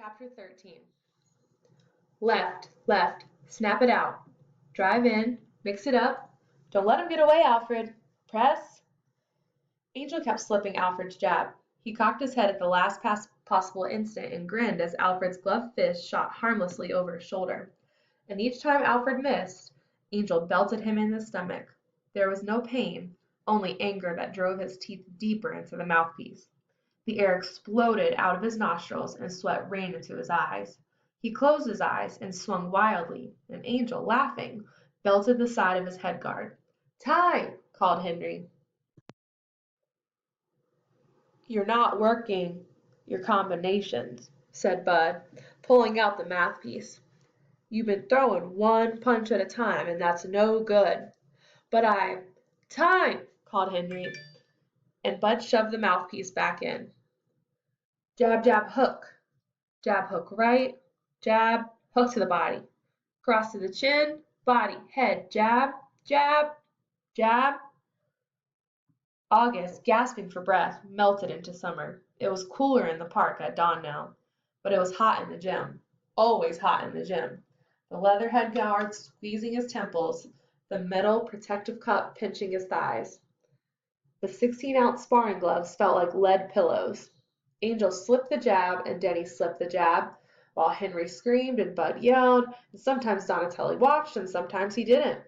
Chapter 13. Left, left, snap it out. Drive in, mix it up. Don't let him get away, Alfred. Press. Angel kept slipping Alfred's jab. He cocked his head at the last possible instant and grinned as Alfred's gloved fist shot harmlessly over his shoulder. And each time Alfred missed, Angel belted him in the stomach. There was no pain, only anger that drove his teeth deeper into the mouthpiece. The air exploded out of his nostrils and sweat rained into his eyes. He closed his eyes and swung wildly, and Angel, laughing, belted the side of his head guard. "Time!" called Henry. "You're not working your combinations," said Bud, pulling out the math piece. "You've been throwing one punch at a time, and that's no good." "But Time!" called Henry, and Bud shoved the mouthpiece back in. Jab, jab, hook. Jab, hook right. Jab, hook to the body. Cross to the chin, body, head, jab, jab, jab. August, gasping for breath, melted into summer. It was cooler in the park at dawn now, but it was hot in the gym. Always hot in the gym. The leather head guard squeezing his temples, the metal protective cup pinching his thighs. The 16-ounce sparring gloves felt like lead pillows. Angel slipped the jab and Denny slipped the jab, while Henry screamed and Bud yelled, and sometimes Donatelli watched and sometimes he didn't.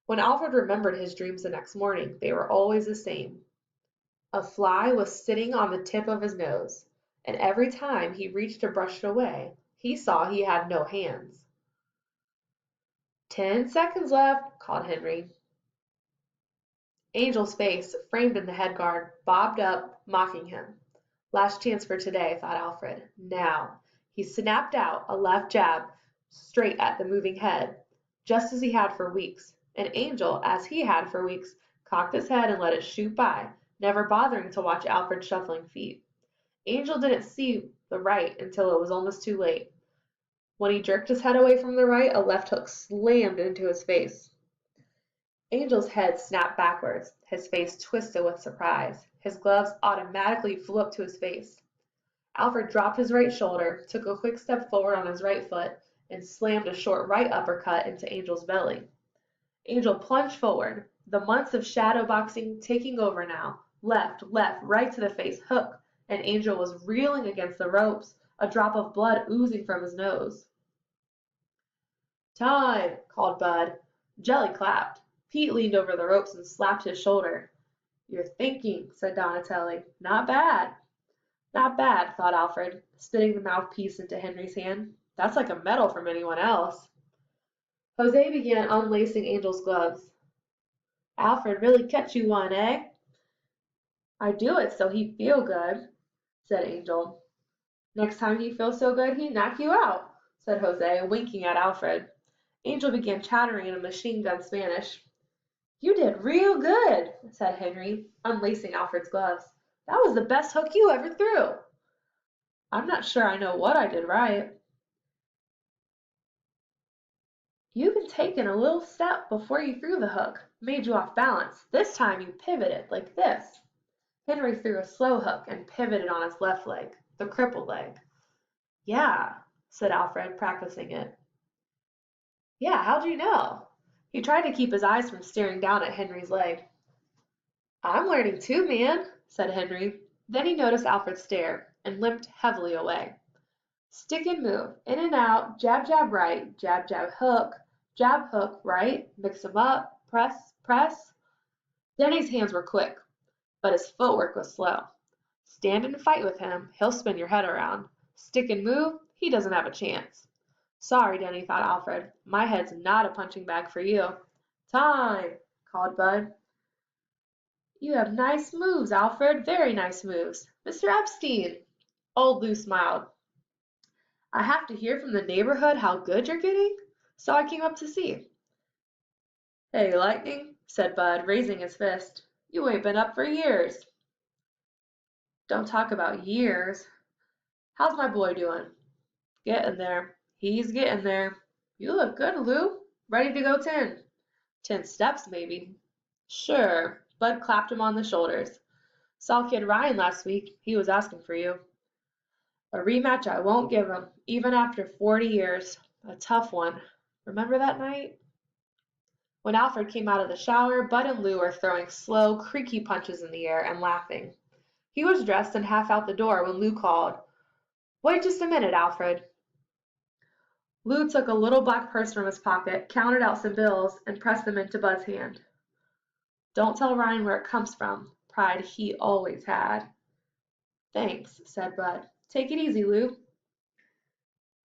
When Alfred remembered his dreams the next morning, they were always the same. A fly was sitting on the tip of his nose, and every time he reached to brush it away, he saw he had no hands. 10 seconds left, called Henry. Angel's face, framed in the headguard, bobbed up, mocking him. Last chance for today, thought Alfred. Now. He snapped out a left jab straight at the moving head, just as he had for weeks. And Angel, as he had for weeks, cocked his head and let it shoot by, never bothering to watch Alfred's shuffling feet. Angel didn't see the right until it was almost too late. When he jerked his head away from the right, a left hook slammed into his face. Angel's head snapped backwards, his face twisted with surprise. His gloves automatically flew up to his face. Alfred dropped his right shoulder, took a quick step forward on his right foot, and slammed a short right uppercut into Angel's belly. Angel plunged forward, the months of shadow boxing taking over now. Left, right to the face, hook, and Angel was reeling against the ropes, a drop of blood oozing from his nose. "Time!" called Bud. Jelly clapped. Pete leaned over the ropes and slapped his shoulder. "You're thinking," said Donatelli. "Not bad." "Not bad," thought Alfred, spitting the mouthpiece into Henry's hand. "That's like a medal from anyone else." Jose began unlacing Angel's gloves. "Alfred really catch you one, eh?" "I do it so he feel good," said Angel. "Next time he feel so good he knock you out," said Jose, winking at Alfred. Angel began chattering in a machine gun Spanish. "You did real good," said Henry, unlacing Alfred's gloves. "That was the best hook you ever threw." "I'm not sure I know what I did right." "You've been taking a little step before you threw the hook, made you off balance. This time you pivoted, like this." Henry threw a slow hook and pivoted on his left leg, the crippled leg. "Yeah," said Alfred, practicing it. "Yeah, how'd you know?" He tried to keep his eyes from staring down at Henry's leg. "I'm learning too, man," said Henry. Then he noticed Alfred stare, and limped heavily away. Stick and move, in and out, jab, jab, right, jab, hook, right, mix 'em up, press, press. Denny's hands were quick, but his footwork was slow. Stand and fight with him, he'll spin your head around. Stick and move, he doesn't have a chance. Sorry, Denny, thought Alfred. My head's not a punching bag for you. "Time!" called Bud. "You have nice moves, Alfred, very nice moves. Mr. Epstein!" Old Lou smiled. "I have to hear from the neighborhood how good you're getting, so I came up to see." "Hey, Lightning," said Bud, raising his fist. "You ain't been up for years." "Don't talk about years. How's my boy doing?" "Getting there. He's getting there. You look good, Lou. Ready to go 10. 10 steps, maybe." "Sure." Bud clapped him on the shoulders. "Saw Kid Ryan last week. He was asking for you." A rematch I won't give him, even after 40 years. A tough one. Remember that night? When Alfred came out of the shower, Bud and Lou were throwing slow, creaky punches in the air and laughing. He was dressed and half out the door when Lou called, "Wait just a minute, Alfred." Lou took a little black purse from his pocket, counted out some bills, and pressed them into Bud's hand. "Don't tell Ryan where it comes from," pride he always had. "Thanks," said Bud. "Take it easy, Lou."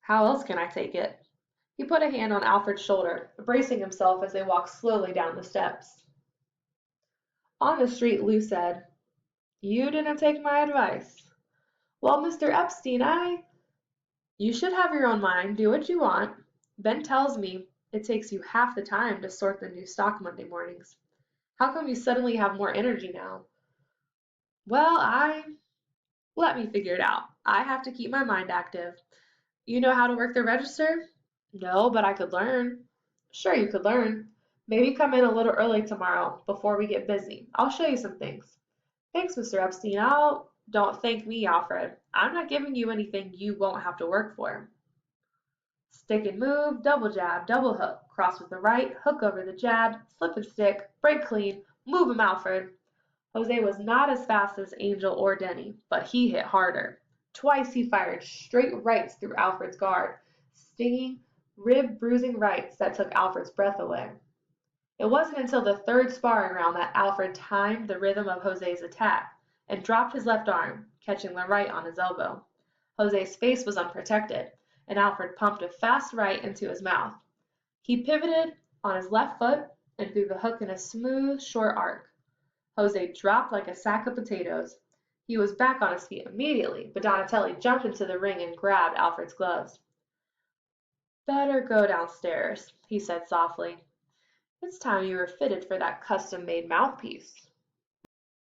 "How else can I take it?" He put a hand on Alfred's shoulder, bracing himself as they walked slowly down the steps. On the street, Lou said, "You didn't take my advice." "Well, Mr. Epstein, You should have your own mind, do what you want. Ben tells me it takes you half the time to sort the new stock Monday mornings. How come you suddenly have more energy now?" "Well, Let me figure it out. I have to keep my mind active. You know how to work the register?" "No, but I could learn." "Sure you could learn. Maybe come in a little early tomorrow before we get busy. I'll show you some things." "Thanks, Mr. Epstein. Don't thank me, Alfred. I'm not giving you anything you won't have to work for." Stick and move, double jab, double hook, cross with the right, hook over the jab, slip and stick, break clean, move him, Alfred. Jose was not as fast as Angel or Denny, but he hit harder. Twice he fired straight rights through Alfred's guard, stinging, rib-bruising rights that took Alfred's breath away. It wasn't until the third sparring round that Alfred timed the rhythm of Jose's attack and dropped his left arm, catching the right on his elbow. Jose's face was unprotected, and Alfred pumped a fast right into his mouth. He pivoted on his left foot and threw the hook in a smooth, short arc. Jose dropped like a sack of potatoes. He was back on his feet immediately, but Donatelli jumped into the ring and grabbed Alfred's gloves. "Better go downstairs," he said softly. "It's time you were fitted for that custom-made mouthpiece."